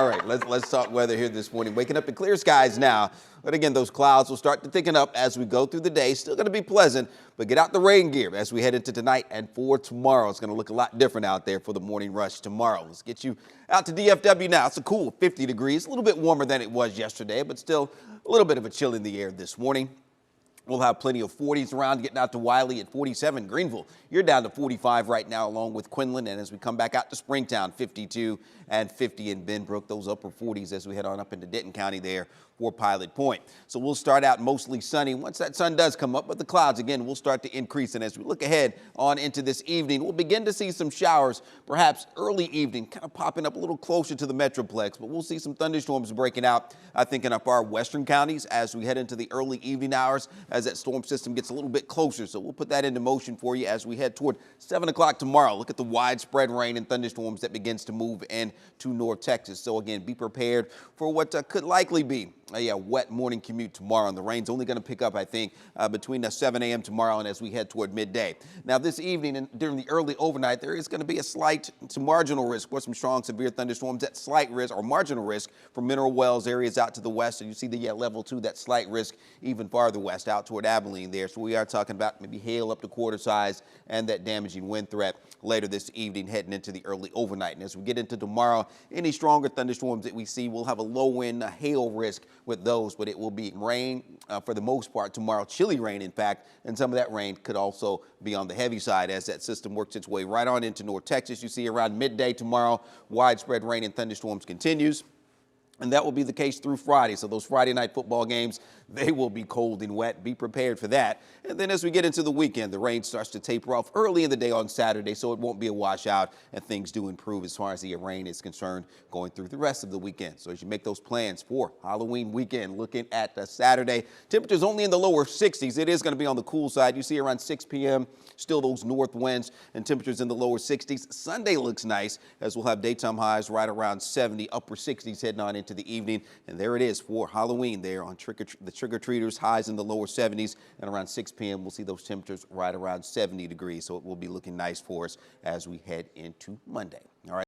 All right, let's talk weather here this morning. Waking up in clear skies now, but again, those clouds will start to thicken up as we go through the day. Still going to be pleasant, but get out the rain gear as we head into tonight and for tomorrow. It's going to look a lot different out there for the morning rush tomorrow. Let's get you out to DFW now. It's a cool 50 degrees, a little bit warmer than it was yesterday, but still a little bit of a chill in the air this morning. We'll have plenty of 40s around, getting out to Wiley at 47. Greenville, you're down to 45 right now, along with Quinlan. And as we come back out to Springtown, 52 and 50 in Benbrook, those upper 40s as we head on up into Denton County there for Pilot Point. So we'll start out mostly sunny once that sun does come up, but the clouds again will start to increase. And as we look ahead on into this evening, we'll begin to see some showers, perhaps early evening, kind of popping up a little closer to the Metroplex. But we'll see some thunderstorms breaking out, I think, in our far western counties as we head into the early evening hours, as that storm system gets a little bit closer. So we'll put that into motion for you as we head toward 7 o'clock tomorrow. Look at the widespread rain and thunderstorms that begins to move into North Texas. So again, be prepared for what could likely be a wet morning commute tomorrow. And the rain's only going to pick up, I think, between 7 a.m. tomorrow and as we head toward midday. Now this evening and during the early overnight, there is going to be a slight to marginal risk for some strong severe thunderstorms. That slight risk or marginal risk for Mineral Wells areas out to the west. So you see the level 2, that slight risk even farther west out toward Abilene there. So we are talking about maybe hail up to quarter size and that damaging wind threat later this evening heading into the early overnight. And as we get into tomorrow, any stronger thunderstorms that we see, we'll have a low wind, hail risk with those, but it will be rain for the most part tomorrow, chilly rain in fact, and some of that rain could also be on the heavy side as that system works its way right on into North Texas. You see around midday tomorrow, widespread rain and thunderstorms continues. And that will be the case through Friday. So those Friday night football games, they will be cold and wet. Be prepared for that. And then as we get into the weekend, the rain starts to taper off early in the day on Saturday, so it won't be a washout, and things do improve as far as the rain is concerned going through the rest of the weekend. So as you make those plans for Halloween weekend, looking at Saturday, temperatures only in the lower 60s. It is going to be on the cool side. You see around 6 p.m., still those north winds and temperatures in the lower 60s. Sunday looks nice as we'll have daytime highs right around 70, upper 60s heading on into the evening. And there it is for Halloween there on the trick-or-treaters, highs in the lower 70s, and around 6 p.m. we'll see those temperatures right around 70 degrees. So it will be looking nice for us as we head into Monday.